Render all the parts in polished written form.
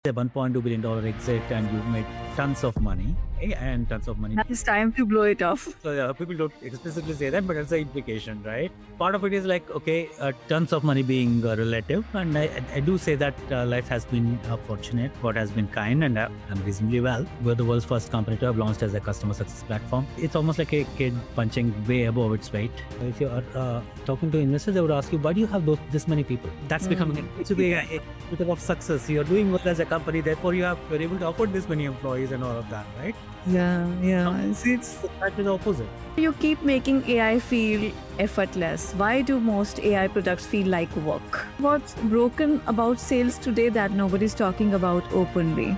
a $1.2 billion exit and you've made tons of money and tons of money. It's time to blow it off. So people don't explicitly say that, but that's the implication, right? Part of it is like, okay, tons of money being relative. And I do say that life has been fortunate, God has been kind, and I'm reasonably well. We're the world's first company to have launched as a customer success platform. It's almost like a kid punching way above its weight. If you are talking to investors, they would ask you, why do you have this many people? That's becoming to be a bit of success. You're doing well as a company, therefore you're able to afford this many employees and all of that, right? Yeah. See, it's Exactly the opposite. you keep making AI feel effortless. Why do most AI products feel like work? What's broken about sales today that nobody's talking about openly?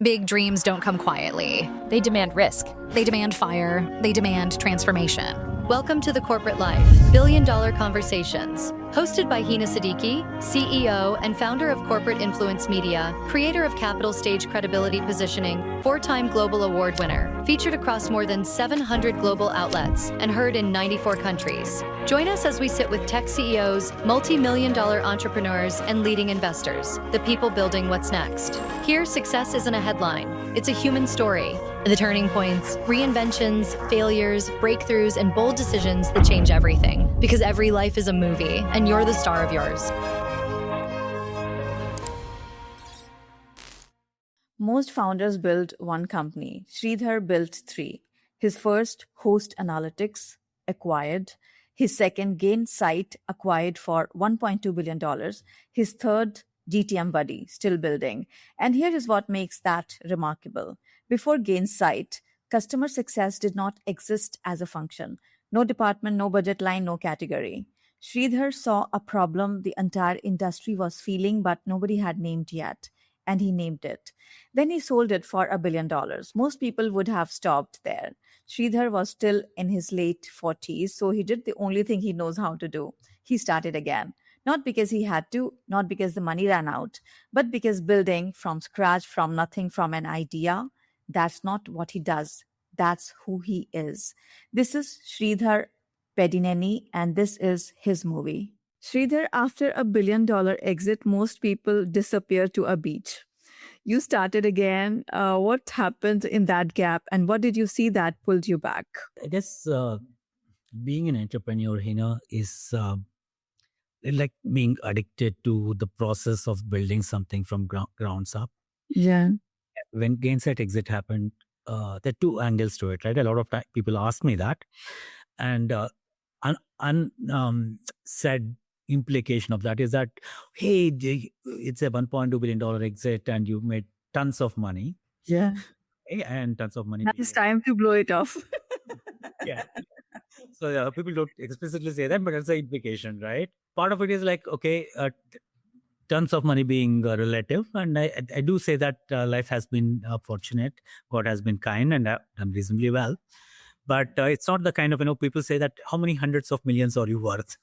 Big dreams don't come quietly. They demand risk. They demand fire. They demand transformation. Welcome to The Corporate Life, Billion-Dollar Conversations. Hosted by Hina Siddiqui, CEO and founder of Corporate Influence Media, creator of Capital Stage Credibility Positioning, 4-time Global Award winner, featured across more than 700 global outlets, and heard in 94 countries. Join us as we sit with tech CEOs, multi-million-dollar entrepreneurs, and leading investors, the people building what's next. Here, success isn't a headline. It's a human story. The turning points, reinventions, failures, breakthroughs, and bold decisions that change everything. Because every life is a movie, and you're the star of yours. Most founders build one company. Sreedhar built 3. His first, Host Analytics, acquired. His second, Gainsight, acquired for $1.2 billion. His third, GTM Buddy, still building. And here is what makes that remarkable. Before Gainsight, customer success did not exist as a function. No department, no budget line, no category. Sreedhar saw a problem the entire industry was feeling, but nobody had named yet. And he named it. Then he sold it for $1 billion. Most people would have stopped there. Sreedhar was still in his late 40s, so he did the only thing he knows how to do. He started again. Not because he had to, not because the money ran out, but because building from scratch, from nothing, from an idea, that's not what he does. That's who he is. This is Sreedhar Peddineni, and this is his movie. Sreedhar, after $1 billion exit, most people disappear to a beach. You started again. What happened in that gap, and what did you see that pulled you back? I guess being an entrepreneur, is like being addicted to the process of building something from grounds up. Yeah. When Gainsight exit happened, there are two angles to it, right? A lot of people ask me that, and said implication of that is that, hey, it's a $1.2 billion exit and you made tons of money. Yeah. And tons of money. It's time to blow it off. Yeah. So people don't explicitly say that, but that's the implication, right? Part of it is like, okay, tons of money being relative. And I do say that life has been fortunate. God has been kind, and I'm reasonably well. But it's not the kind of, people say that how many hundreds of millions are you worth,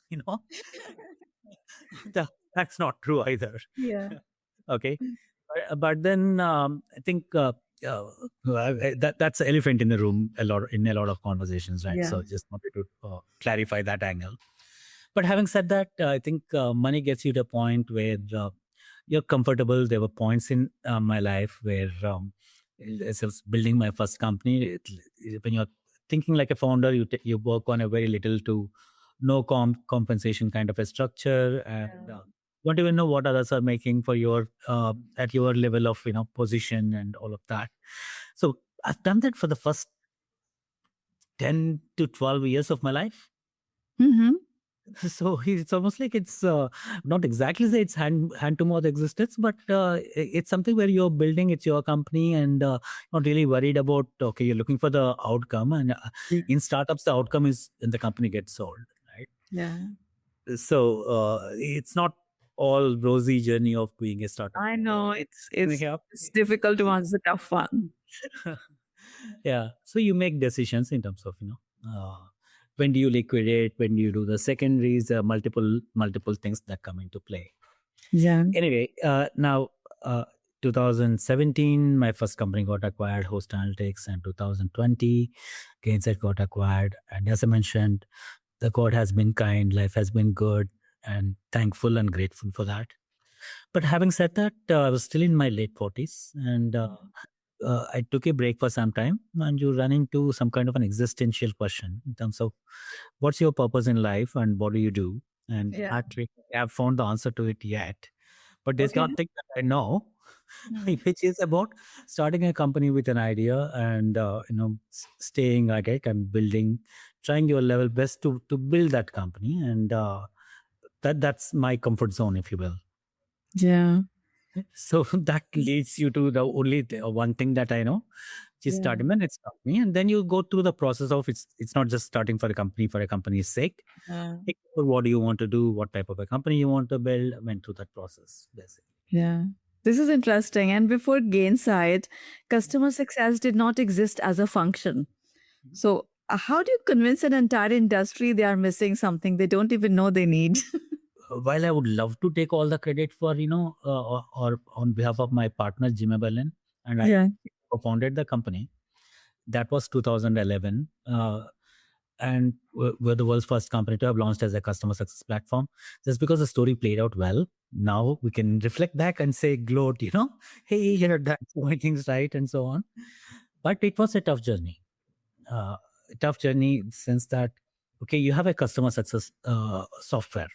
That's not true either. Yeah. Okay. But then I think that's the elephant in the room in a lot of conversations, right? Yeah. So just wanted to clarify that angle. But having said that, I think money gets you to a point where you're comfortable. There were points in my life where as I was building my first company, when you're thinking like a founder, you work on a very little to no compensation kind of a structure, and don't even know what others are making for your at your level of position and all of that. So I've done that for the first 10 to 12 years of my life. Mm-hmm. So it's almost like it's not exactly say it's hand to mouth existence, but it's something where you're building, it's your company, and not really worried about, okay, you're looking for the outcome. And in startups, the outcome is when the company gets sold, right? Yeah. So it's not all rosy journey of being a startup. I know it's difficult to answer the tough one. Yeah. So you make decisions in terms of, when do you liquidate, when do you do the secondaries, multiple things that come into play. Yeah. Anyway, now 2017, my first company got acquired, Host Analytics, and 2020, Gainsight got acquired. And as I mentioned, the God has been kind, life has been good, and thankful and grateful for that. But having said that, I was still in my late 40s, and I took a break for some time, and you run into some kind of an existential question in terms of what's your purpose in life and what do you do? And Yeah. actually, I have found the answer to it yet, but there's Okay. nothing that I know, Mm. which is about starting a company with an idea and staying at it and building, trying your level best to build that company, and that's my comfort zone, if you will. Yeah. So that leads you to the only one thing that I know, which is Yeah. starting, and it's not me. And then you go through the process of it's not just starting for a company's sake. Yeah. Think about what do you want to do, what type of a company you want to build, went through that process, basically. Yeah. This is interesting. And before Gainsight, customer success did not exist as a function. So, how do you convince an entire industry they are missing something they don't even know they need? While I would love to take all the credit for, or on behalf of my partner, Jimmy Berlin, and I Yeah. co-founded the company, that was 2011. And we're the world's first company to have launched as a customer success platform. Just because the story played out well, now we can reflect back and say, gloat, hey, you're doing things right and so on. But it was a tough journey. A tough journey in the sense that, okay, you have a customer success software.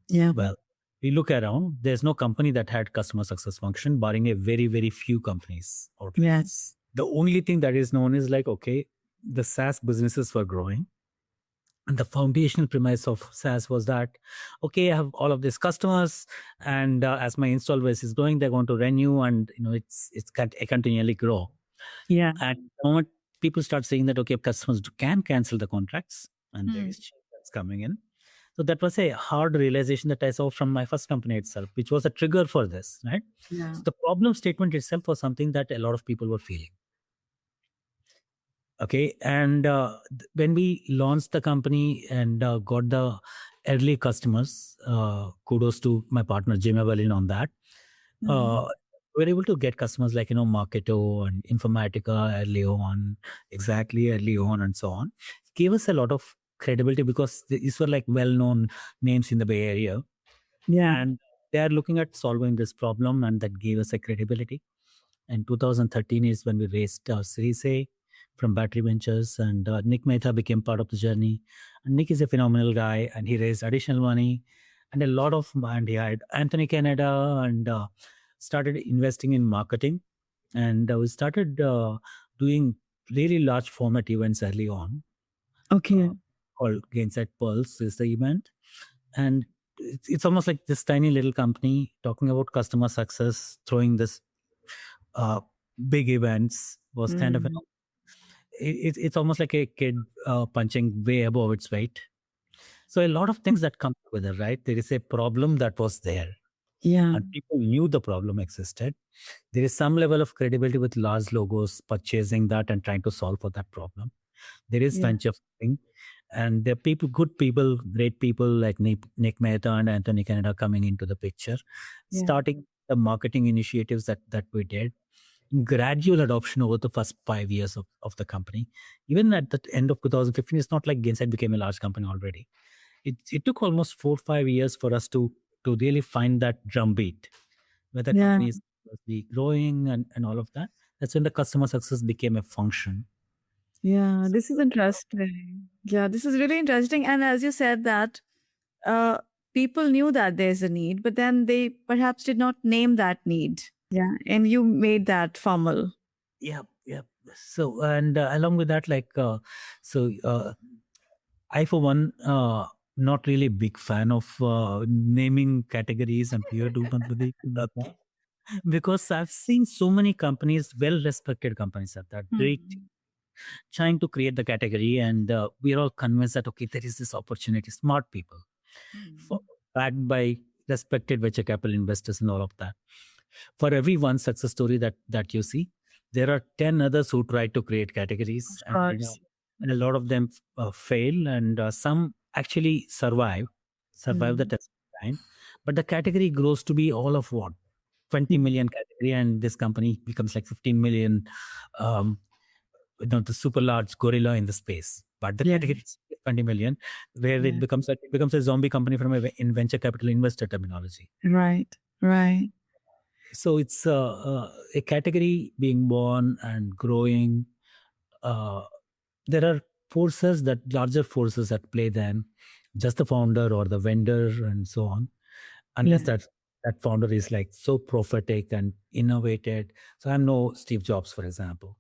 Yeah. Well, we look around, there's no company that had customer success function, barring a very, very few companies. Yes. The only thing that is known is like, okay, the SaaS businesses were growing. And the foundational premise of SaaS was that, okay, I have all of these customers, and as my install base is growing, they're going to renew, and it's continually grow. Yeah. And the moment people start saying that, okay, customers can cancel the contracts, and there is change that's coming in. So that was a hard realization that I saw from my first company itself, which was a trigger for this, right? Yeah. So the problem statement itself was something that a lot of people were feeling. Okay. And when we launched the company and got the early customers, kudos to my partner, Jimmy Berlin, on that. We're able to get customers like, Marketo and Informatica early on, and so on. It gave us a lot of credibility because these were like well-known names in the Bay Area. Yeah. And they are looking at solving this problem, and that gave us a credibility. And 2013 is when we raised Series A from Battery Ventures, and Nick Mehta became part of the journey. And Nick is a phenomenal guy, and he raised additional money, and he hired Anthony Canada, and started investing in marketing. And we started doing really large format events early on. Okay. Called Gainsight Pulse is the event. And it's almost like this tiny little company talking about customer success, throwing this big events was kind of it's almost like a kid punching way above its weight. So a lot of things that come together, right? There is a problem that was there, Yeah. and people knew the problem existed. There is some level of credibility with large logos purchasing that and trying to solve for that problem. There is Yeah. venture funding, and there are people, good people, great people like Nick Mehta and Anthony Canada coming into the picture, Yeah. starting the marketing initiatives that we did. Gradual adoption over the first 5 years of the company. Even at the end of 2015, it's not like Gainsight became a large company already. It took almost 4-5 years for us to really find that drumbeat, where the Yeah. company is growing and all of that. That's when the customer success became a function. Yeah, this is interesting. Yeah, this is really interesting. And as you said that people knew that there's a need, but then they perhaps did not name that need. Yeah, and you made that formal. Yeah. So, and along with that, like, I, for one, not really big fan of naming categories and peer to because I've seen so many companies, well-respected companies at that, great, trying to create the category, and we're all convinced that, okay, there is this opportunity, smart people, backed by respected venture capital investors and all of that. For every one success story that you see, there are 10 others who try to create categories, and a lot of them fail, and some actually survive the test of time. But the category grows to be all of what? 20 million category, and this company becomes like 15 million, the super large gorilla in the space. But the category is 20 million, where it becomes a zombie company from in venture capital investor terminology. Right. Right. So it's a category being born and growing. Uh, there are larger forces at play than just the founder or the vendor and so on, unless Yeah. that founder is like so prophetic and innovated. So I'm no Steve Jobs, for example.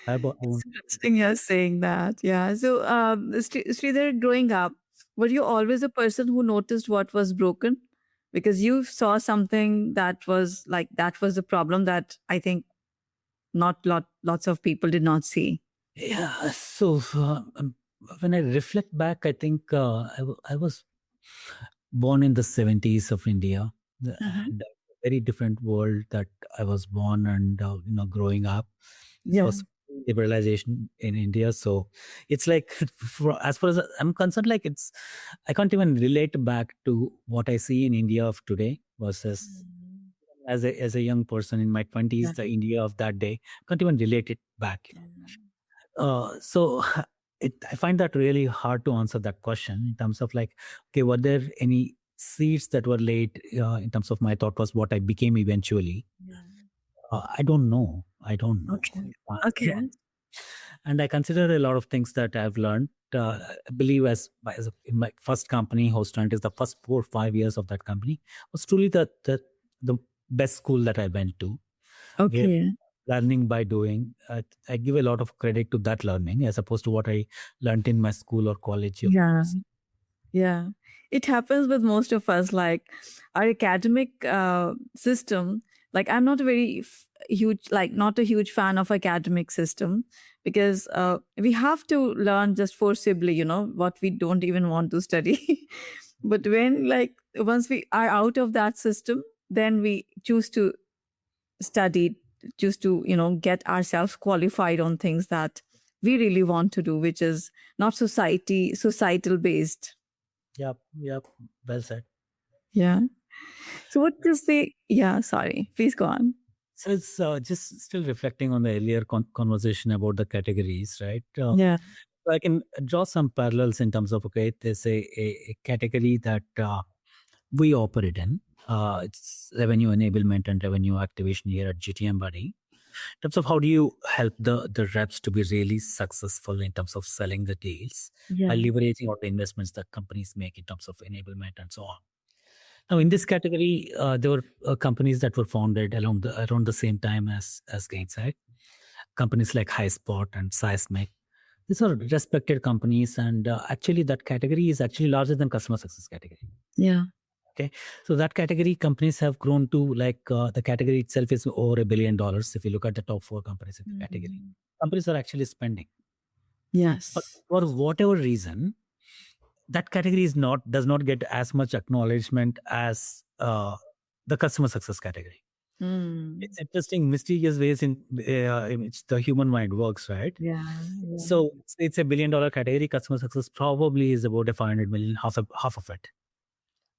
It's interesting you're saying that. Yeah. So, Sridhar, growing up, were you always a person who noticed what was broken? Because you saw something that was like that was a problem that I think lots of people did not see. Yeah. So when I reflect back, I think I was born in the 70s of India, Uh-huh. and a very different world that I was born and growing up. This Yeah. was liberalization in India, so it's like as far as I'm concerned, like I can't even relate back to what I see in India of today versus as a young person in my 20s, Yeah. the India of that day. Can't even relate it back. So I find that really hard to answer that question in terms of like, okay, were there any seeds that were laid in terms of my thought was what I became eventually? Yeah. I don't know. I don't know. Okay. To be Okay. honest. And I consider a lot of things that I've learned. I believe in my first company, Hostrant is the first 4 or 5 years of that company was truly the best school that I went to. Where Okay. learning by doing. I give a lot of credit to that learning as opposed to what I learned in my school or college. Yeah. Yeah. It happens with most of us. Like our academic system, like I'm not a huge, like not a huge fan of academic system because we have to learn just forcibly, what we don't even want to study. But when like once we are out of that system, then we choose to study, choose to, get ourselves qualified on things that we really want to do, which is not societal based. Yep, yep. Well said. Yeah. So what is the yeah, sorry. Please go on. So it's just still reflecting on the earlier conversation about the categories, right? Yeah. So I can draw some parallels in terms of, okay, there's a category that we operate in. It's revenue enablement and revenue activation here at GTM Buddy. In terms of how do you help the reps to be really successful in terms of selling the deals by Yeah. leveraging all the investments that companies make in terms of enablement and so on. Now, in this category, there were companies that were founded around the same time as Gainsight. Companies like HighSpot and Seismic. These are respected companies, and actually, that category is actually larger than customer success category. Yeah. Okay, so that category companies have grown to like the category itself is over $1 billion. If you look at the top 4 companies in the category, companies are actually spending. But Yes. for whatever reason, that category does not get as much acknowledgement as the customer success category. It's interesting, mysterious ways in which the human mind works, right? Yeah. So it's a $1 billion category. Customer success probably is about a 500 million, half of it,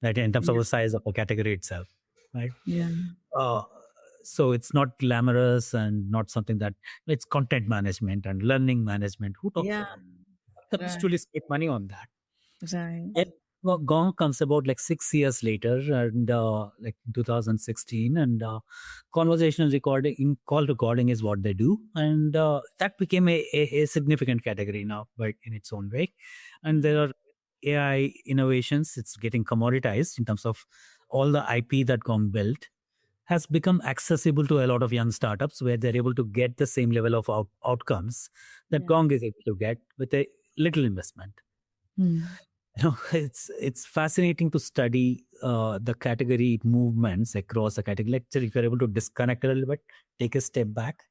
right? In terms of the size of the category itself, right? Yeah. Uh, so it's not glamorous and not something that it's content management and learning management. Who talks Yeah. about? Companies Right. truly spend money on that. Right. And Gong comes about like 6 years later, and like 2016, and conversational recording, call recording is what they do, and that became a significant category now, but in its own way. And there are AI innovations; it's getting commoditized in terms of all the IP that Gong built has become accessible to a lot of young startups, where they're able to get the same level of outcomes that Gong is able to get with a little investment. It's fascinating to study the category movements across the category. Like, if you're able to disconnect a little bit, take a step back,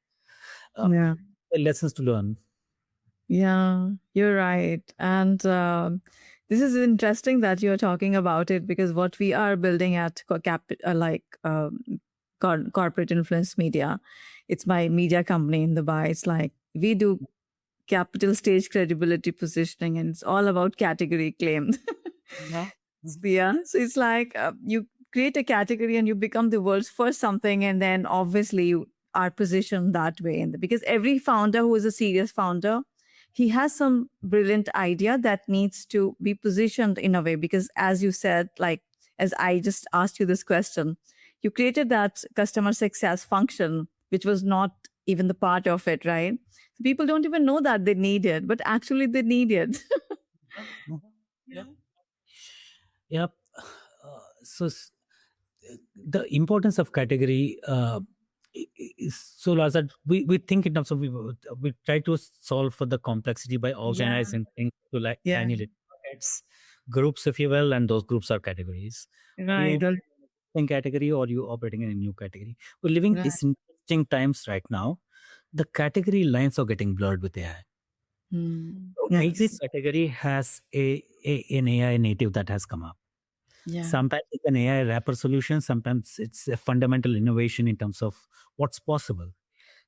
Yeah. lessons to learn. Yeah, you're right. And this is interesting that you're talking about it because what we are building at corporate influence media, it's my media company in Dubai. It's like we do capital stage credibility positioning and it's all about category claim. Yeah. Yeah. So it's like you create a category and you become the world's first something. And then obviously you are positioned that way. Because every founder who is a serious founder, he has some brilliant idea that needs to be positioned in a way. Because as you said, like as I just asked you this question. You created that customer success function, which was not even the part of it, right? People don't even know that they need it, but actually they need it. Mhm. Yep. Yep. So the importance of category is so large that we think in terms of we try to solve for the complexity by organizing things to like tiny little buckets, groups, if you will, and those groups are categories. Right. You in category or you operating in a new category. We're living Right. these interesting times right now. The category lines are getting blurred with AI. Every Yes. category has an AI native that has come up. Yeah. Sometimes it's an AI wrapper solution. Sometimes it's a fundamental innovation in terms of what's possible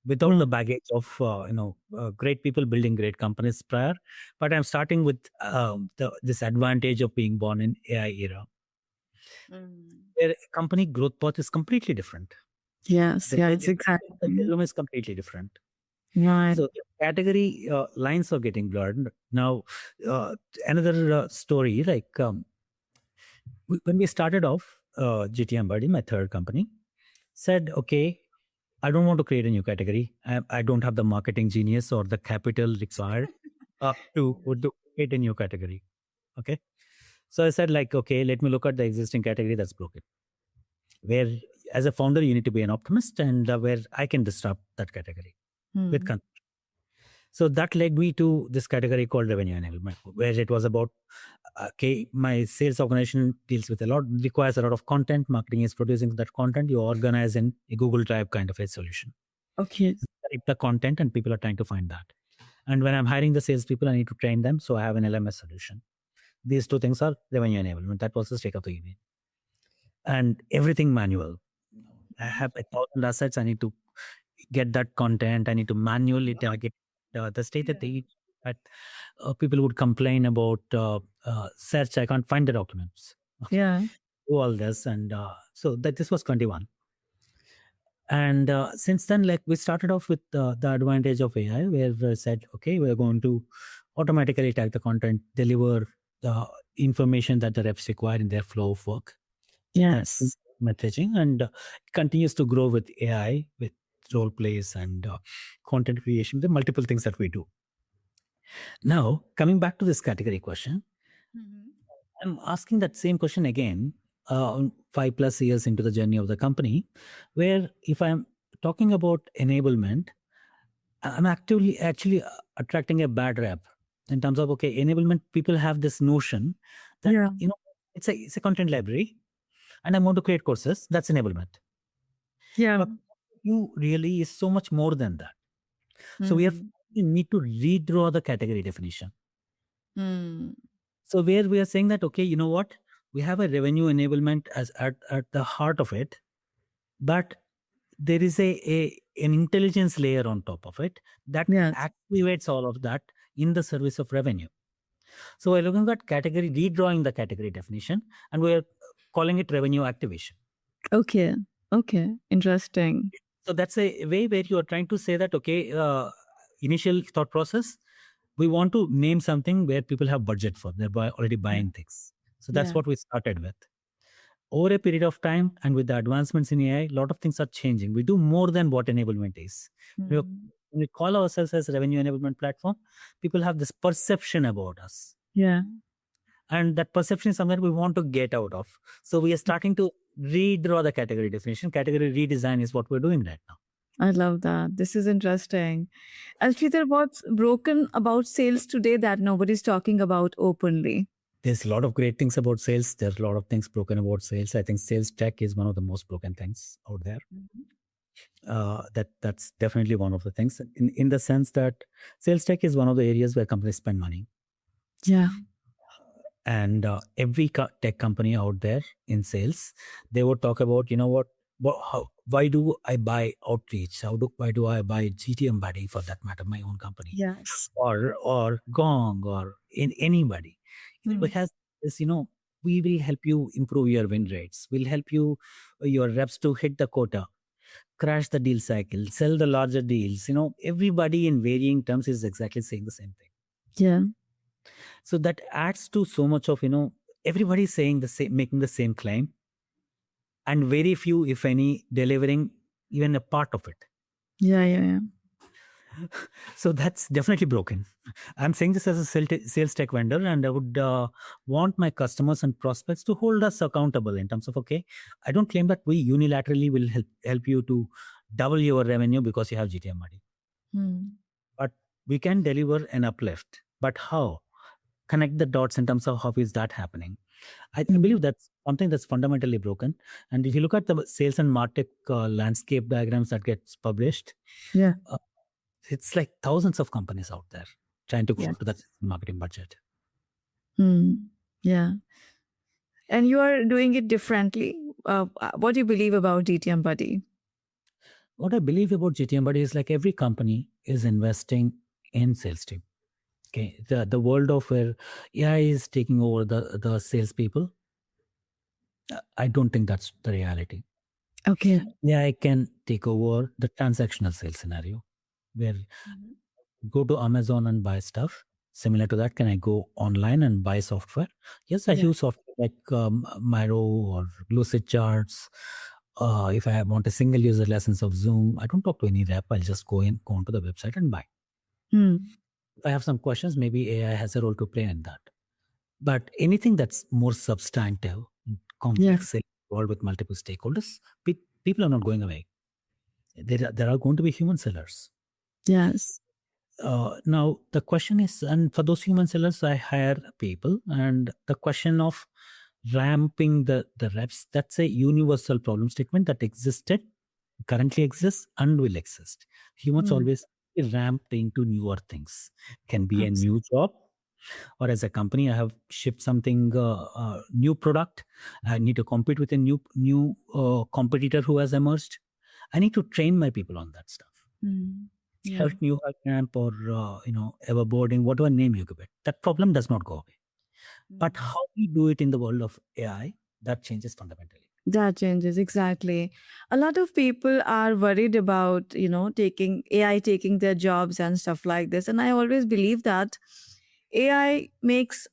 without the baggage of great people building great companies prior. But I'm starting with this advantage of being born in AI era, where a company growth path is completely different. Yes. The Yeah. It's exactly. curriculum is completely different. Right. So the category lines are getting blurred now. Another story, like when we started off, GTM Buddy, my third company, said, okay, I don't want to create a new category. I don't have the marketing genius or the capital required to create a new category. Okay. So I said, like, okay, let me look at the existing category that's broken. Where, as a founder, you need to be an optimist, and where I can disrupt that category with consumption. So that led me to this category called revenue enablement, where it was about, okay, my sales organization deals with requires a lot of content. Marketing is producing that content. You organize in a Google Drive kind of a solution. Okay. The content, and people are trying to find that. And when I'm hiring the salespeople, I need to train them. So I have an LMS solution. These two things are revenue enablement. That was the stake of the union. And everything manual. I have 1,000 assets. I need to get that content. I need to manually target the state that they but people would complain about search. I can't find the documents. Yeah. Do all this, and so that this was 21. And since then, like we started off with the advantage of AI, where we said, okay, we're going to automatically tag the content, deliver the information that the reps require in their flow of work. Yes. Messaging, and it continues to grow with AI, with role plays and content creation, the multiple things that we do. Now, coming back to this category question, I'm asking that same question again, 5+ years into the journey of the company, where if I'm talking about enablement, I'm actually attracting a bad rap in terms of, okay, enablement, people have this notion that, it's a content library and I'm going to create courses. That's enablement. Yeah. But you really is so much more than that. So we need to redraw the category definition. So where we are saying that, okay, you know what? We have a revenue enablement as at the heart of it, but there is an intelligence layer on top of it that activates all of that in the service of revenue. So we're looking at category, redrawing the category definition, and we're calling it revenue activation. Okay. Interesting. So that's a way where you are trying to say that, okay, initial thought process, we want to name something where people have budget for, they're already buying things. So that's what we started with. Over a period of time, and with the advancements in AI, a lot of things are changing. We do more than what enablement is. When we call ourselves as a revenue enablement platform, people have this perception about us. Yeah. And that perception is something we want to get out of. So we are starting to redraw the category definition. Category redesign is what we're doing right now. I love that. This is interesting. And Sreedhar, what's broken about sales today that nobody's talking about openly? There's a lot of great things about sales. There's a lot of things broken about sales. I think sales tech is one of the most broken things out there. That's definitely one of the things, in the sense that sales tech is one of the areas where companies spend money. Yeah. And every tech company out there in sales, they would talk about, you know what, why do I buy Outreach? Why do I buy GTM Buddy, for that matter, my own company? Yes. Or Gong, or in anybody. Because this, we will help you improve your win rates. We'll help you, your reps, to hit the quota, crash the deal cycle, sell the larger deals. Everybody in varying terms is exactly saying the same thing. Yeah. So that adds to so much of, everybody's saying the same, making the same claim, and very few, if any, delivering even a part of it. Yeah. So that's definitely broken. I'm saying this as a sales tech vendor, and I would want my customers and prospects to hold us accountable in terms of, okay, I don't claim that we unilaterally will help you to double your revenue because you have GTM money, but we can deliver an uplift. But how? Connect the dots in terms of how is that happening? I believe that's something that's fundamentally broken. And if you look at the sales and martech landscape diagrams that gets published, Yeah. it's like thousands of companies out there trying to go Yes. to that marketing budget. Yeah. And you are doing it differently. What do you believe about GTM Buddy? What I believe about GTM Buddy is like every company is investing in sales team. Okay, the world of where AI is taking over the salespeople, I don't think that's the reality. Okay. AI can take over the transactional sales scenario, where go to Amazon and buy stuff. Similar to that, can I go online and buy software? Yes, I use software like Miro or Lucid Charts. If I want a single user license of Zoom, I don't talk to any rep. I'll just go onto the website and buy. If I have some questions, maybe AI has a role to play in that. But anything that's more substantive, complex, sales involved with multiple stakeholders, people are not going away. There are going to be human sellers. Yes. Now the question is, and for those human sellers, I hire people, and the question of ramping the reps, that's a universal problem statement that existed, currently exists, and will exist. Humans always ramped into newer things. Can be a new job, or as a company, I have shipped something new product. I need to compete with a new competitor who has emerged. I need to train my people on that stuff. Help new camp or everboarding, whatever name you give it. That problem does not go away. But how we do it in the world of AI, that changes fundamentally. That changes, exactly. A lot of people are worried about, taking AI taking their jobs and stuff like this. And I always believe that AI makes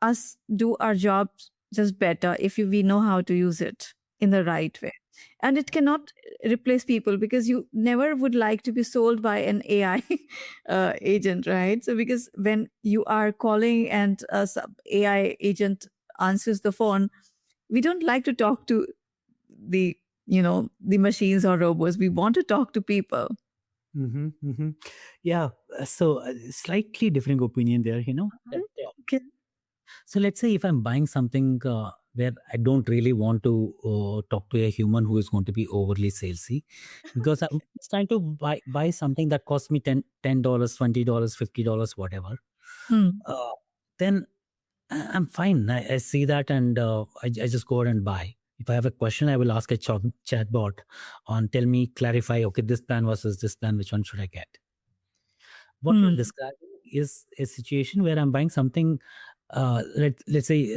us do our jobs just better if we know how to use it in the right way. And it cannot replace people, because you never would like to be sold by an AI agent, right? So because when you are calling and AI agent answers the phone, we don't like to talk to the the machines or robots. We want to talk to people. Yeah. So slightly different opinion there, that, Okay. so let's say if I'm buying something where I don't really want to talk to a human who is going to be overly salesy, because I'm just trying to buy something that costs me $10, $20, $50, whatever. Then I'm fine. I see that, and I just go ahead and buy. If I have a question, I will ask a chatbot on tell me, clarify, okay, this plan versus this plan, which one should I get? What you're describing is a situation where I'm buying something, let's say,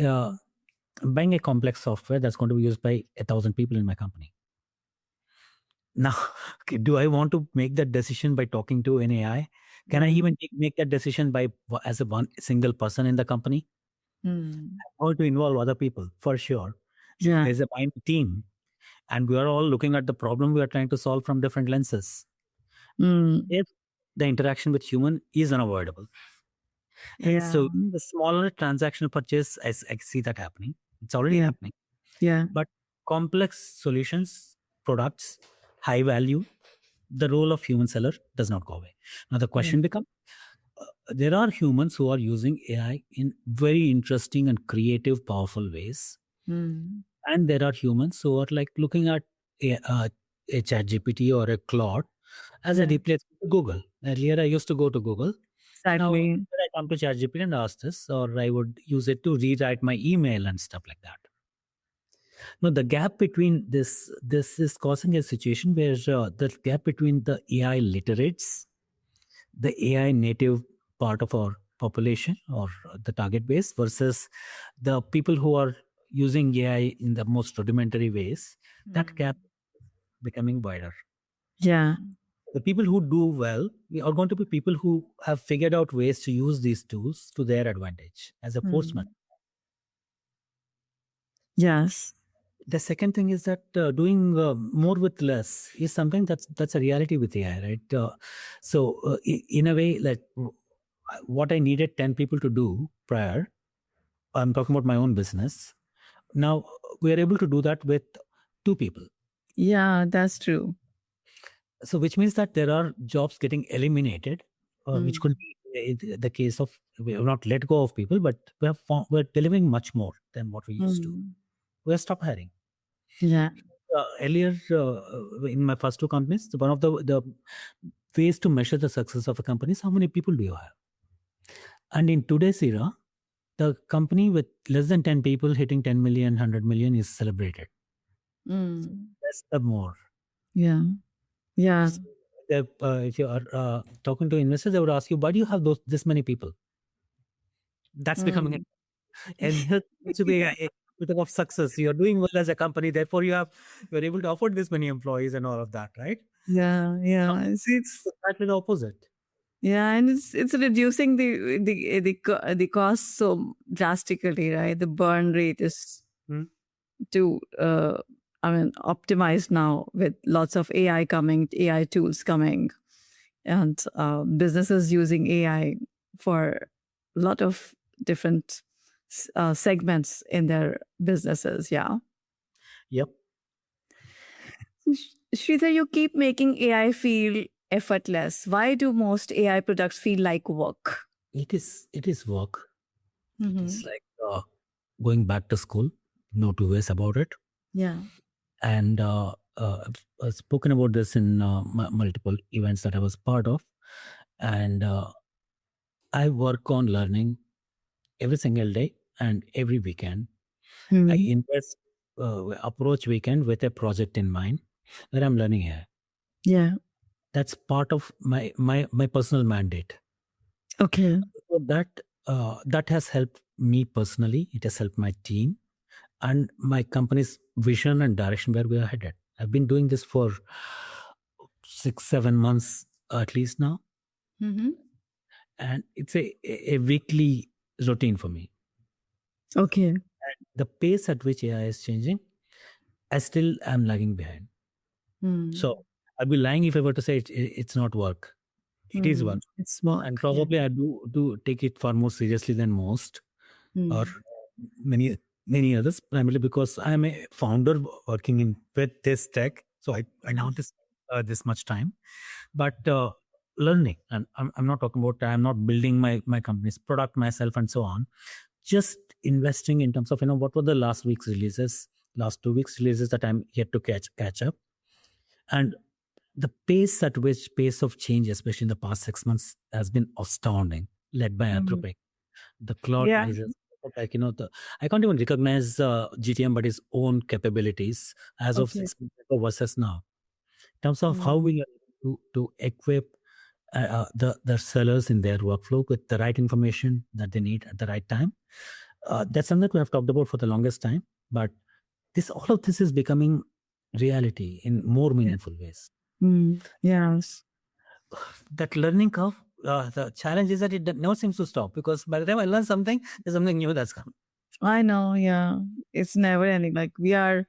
I'm buying a complex software that's going to be used by 1,000 people in my company. Now, okay, do I want to make that decision by talking to an AI? Can I even make that decision as a one single person in the company? Or to involve other people, for sure. Yeah. There's a mind team, and we are all looking at the problem we are trying to solve from different lenses. If the interaction with human is unavoidable. And so the smaller transactional purchase, I see that happening. It's already happening. Yeah. But complex solutions, products, high value, the role of human seller does not go away. Now the question becomes, there are humans who are using AI in very interesting and creative, powerful ways. And there are humans who are like looking at a chat GPT or a Claude as a replacement to Google. Earlier, I used to go to Google. Now, Exactly. I come to ChatGPT and ask this, or I would use it to rewrite my email and stuff like that. Now, the gap between this is causing a situation where the gap between the AI literates, the AI native part of our population or the target base, versus the people who are using AI in the most rudimentary ways, that gap becoming wider. Yeah. The people who do well are going to be people who have figured out ways to use these tools to their advantage as a force multiplier. Yes. The second thing is that doing more with less is something that's a reality with AI, right? In a way, like what I needed 10 people to do prior, I'm talking about my own business. Now we are able to do that with 2 people. Yeah, that's true. So which means that there are jobs getting eliminated, which could be the case of we have not let go of people, but we're delivering much more than what we used to. We have stopped hiring. Yeah. Earlier, in my first 2 companies, one of the ways to measure the success of a company is how many people do you have. And in today's era, the company with less than 10 people hitting 10 million, 100 million is celebrated. That's the more. Yeah. Yeah. If you are talking to investors, they would ask you, why do you have this many people? That's becoming and here to be a bit of success. You're doing well as a company, therefore you're able to afford this many employees and all of that, right? Yeah. Yeah. It's exactly the opposite. Yeah, and it's reducing the cost so drastically, right? The burn rate is to optimized now with lots of AI coming, AI tools coming, and businesses using AI for a lot of different segments in their businesses. Yeah. Yep. Sridhar, you keep making AI feel effortless. Why do most AI products feel like work? It is work. It's like going back to school. No two ways about it. Yeah. And I've spoken about this in multiple events that I was part of. And I work on learning every single day and every weekend. I invest approach weekend with a project in mind that I'm learning here. Yeah. That's part of my personal mandate. Okay. So that has helped me personally. It has helped my team and my company's vision and direction where we are headed. I've been doing this for 6-7 months at least now, and it's a weekly routine for me. Okay. And the pace at which AI is changing, I still am lagging behind. So I'd be lying if I were to say it's not work. It is work. It's work. And probably I do take it far more seriously than most or many others, primarily because I'm a founder working with this tech. So I now this much time, but learning, and I'm not talking about I'm not building my company's product myself and so on. Just investing in terms of what were the last 2 weeks releases that I'm yet to catch up, and the pace of change, especially in the past 6 months, has been astounding, led by Anthropic. The cloud releases, like I can't even recognize GTM, but its own capabilities as of 6 months ago versus now. In terms of how we are able to equip the sellers in their workflow with the right information that they need at the right time. That's something that we have talked about for the longest time, but all of this is becoming reality in more meaningful ways. Yes. That learning curve, the challenge is that it never seems to stop, because by the time I learn something, there's something new that's come. I know. Yeah. It's never ending. Like we are,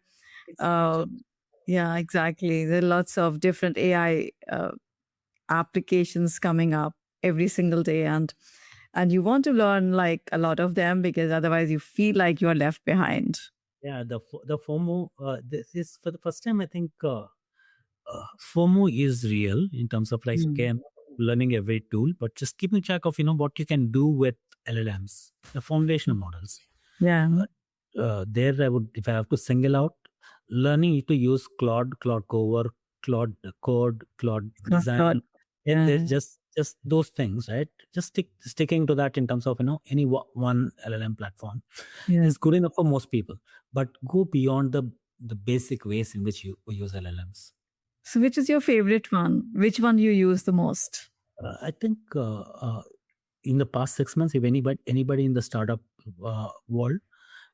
yeah, exactly. There are lots of different AI applications coming up every single day. And you want to learn like a lot of them, because otherwise you feel like you are left behind. Yeah. The FOMO, this is for the first time, I think, FOMO is real in terms of like, okay, I'm learning every tool, but just keeping track of, what you can do with LLMs, the foundational models. Yeah. There I would, if I have to single out, learning to use Claude Cowork, Claude Code, Claude Design. There's just those things, right? Just sticking to that in terms of, any one LLM platform is good enough for most people, but go beyond the basic ways in which you use LLMs. So which is your favorite one? Which one you use the most? I think in the past 6 months, if anybody in the startup world,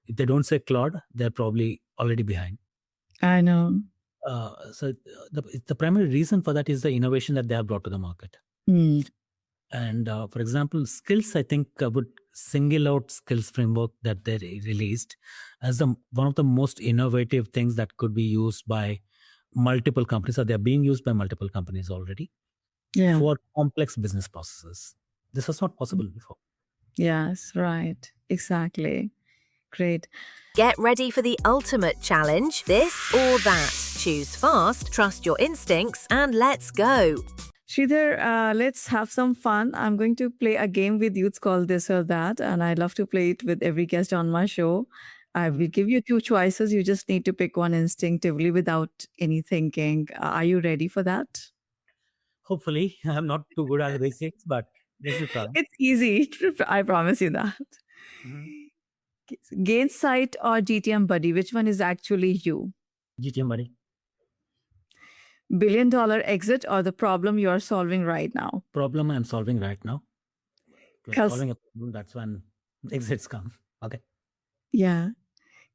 if they don't say Claude, they're probably already behind. I know. So the primary reason for that is the innovation that they have brought to the market. And for example, skills, I think I would single out skills framework that they released as one of the most innovative things that could be used by multiple companies, or they're being used by multiple companies already for complex business processes. This was not possible before. Yes, right. Exactly. Great. Get ready for the ultimate challenge, this or that. Choose fast, trust your instincts, and let's go. Sreedhar, let's have some fun. I'm going to play a game with you. It's called This or That, and I love to play it with every guest on my show. I will give you two choices. You just need to pick one instinctively without any thinking. Are you ready for that? Hopefully, I'm not too good at the basics, but this is fun. It's easy. I promise you that. Gainsight or GTM Buddy? Which one is actually you? GTM Buddy. $1 billion exit or the problem you're solving right now? Problem I'm solving right now. Cus- Solving a problem, that's when exits come. Okay. Yeah.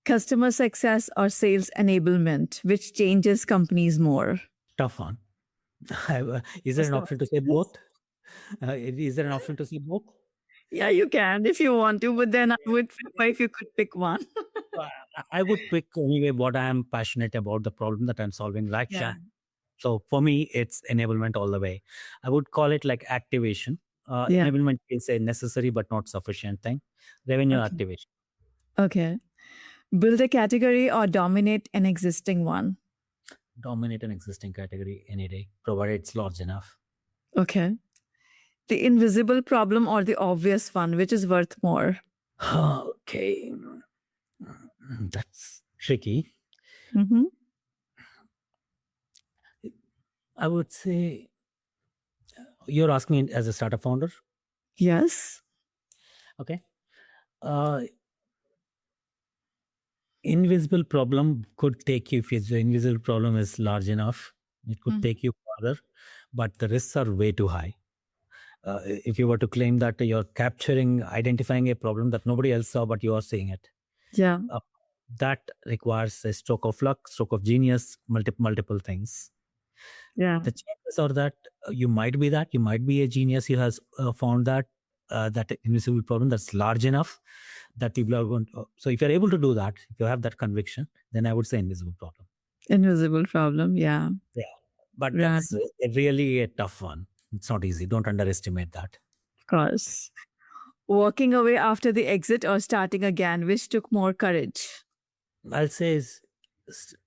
Customer success or sales enablement? Which changes companies more? Tough one. Is there an option to say both? Is there an option to say both? Yeah, you can if you want to, but then I would prefer if you could pick one. I would pick anyway what I am passionate about, the problem that I'm solving right now. So for me, it's enablement all the way. I would call it like activation. Enablement is a necessary but not sufficient thing. Revenue activation. Okay. Build a category or dominate an existing one? Dominate an existing category any day, provided it's large enough. Okay. The invisible problem or the obvious one, which is worth more? Okay. That's tricky. Mm-hmm. I would say you're asking me as a startup founder? Yes. Okay. Invisible problem could take you, if the invisible problem is large enough, it could take you further, but the risks are way too high. If you were to claim that you're identifying a problem that nobody else saw, but you are seeing it. Yeah. That requires a stroke of luck, stroke of genius, multiple things. Yeah. The chances are that you might be a genius who has found that invisible problem that's large enough that people are going to. So if you're able to do that, if you have that conviction, then I would say invisible problem. Invisible problem, yeah. Yeah. But that's really a tough one. It's not easy. Don't underestimate that. Of course. Walking away after the exit or starting again, which took more courage? I'll say is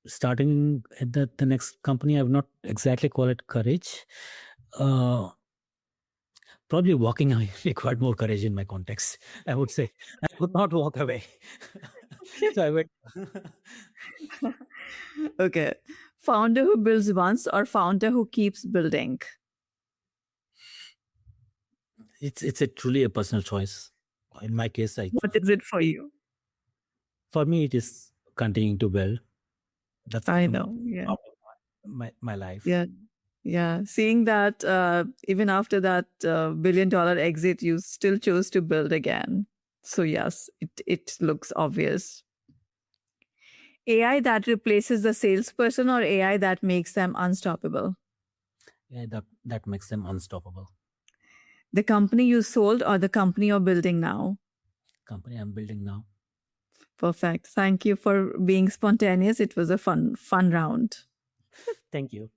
starting at the next company. I would not exactly call it courage. Probably walking away required more courage in my context. I would say I would not walk away. So I would. Okay. Founder who builds once or founder who keeps building? It's a truly a personal choice. In my case, what is it for you? For me, it is continuing to build. That's I know. Yeah. My life. Yeah. Yeah. Seeing that even after that $1 billion exit, you still chose to build again. So yes, it looks obvious. AI that replaces the salesperson or AI that makes them unstoppable? Yeah, that makes them unstoppable. The company you sold or the company you're building now? Company I'm building now. Perfect. Thank you for being spontaneous. It was a fun round. Thank you.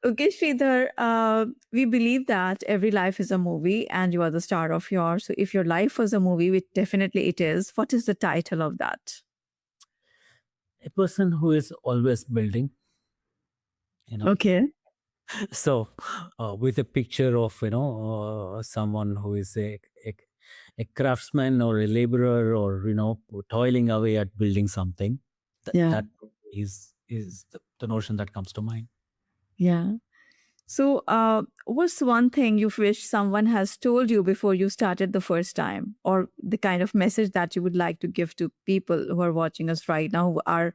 Okay, Sreedhar, we believe that every life is a movie and you are the star of yours. So if your life was a movie, which definitely it is, what is the title of that? A person who is always building. Okay. So with a picture of, someone who is a craftsman or a laborer or, toiling away at building something. That is the notion that comes to mind. Yeah. So what's one thing you wish someone has told you before you started the first time, or the kind of message that you would like to give to people who are watching us right now, who are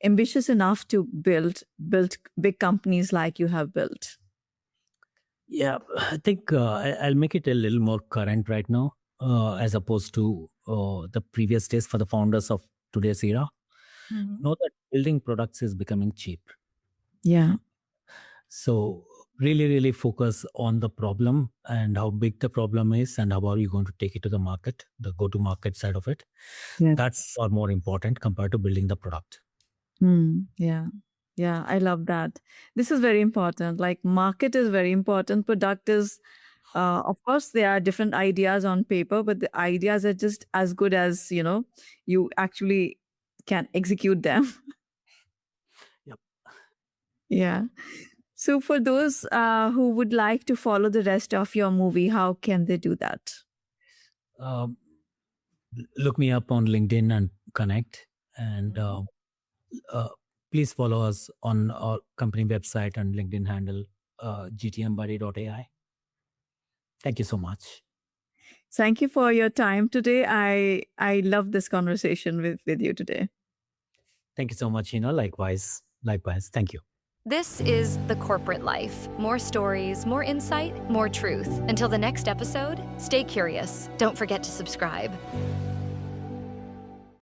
ambitious enough to build big companies like you have built? Yeah, I think I'll make it a little more current right now, as opposed to the previous days for the founders of today's era. Know that building products is becoming cheap. Yeah. So really, really focus on the problem and how big the problem is and how are you going to take it to the market, the go-to-market side of it. Yes. That's far more important compared to building the product. Yeah. Yeah, I love that. This is very important. Like market is very important. Product is, of course, there are different ideas on paper, but the ideas are just as good as, you actually can execute them. Yep. Yeah. So for those who would like to follow the rest of your movie, how can they do that? Um, Look me up on LinkedIn and connect. And please follow us on our company website and LinkedIn handle, gtmbuddy.ai. Thank you so much. Thank you for your time today. I love this conversation with you today. Thank you so much, likewise. Thank you. This is The Corporate Life. More stories, more insight, more truth. Until the next episode, stay curious. Don't forget to subscribe.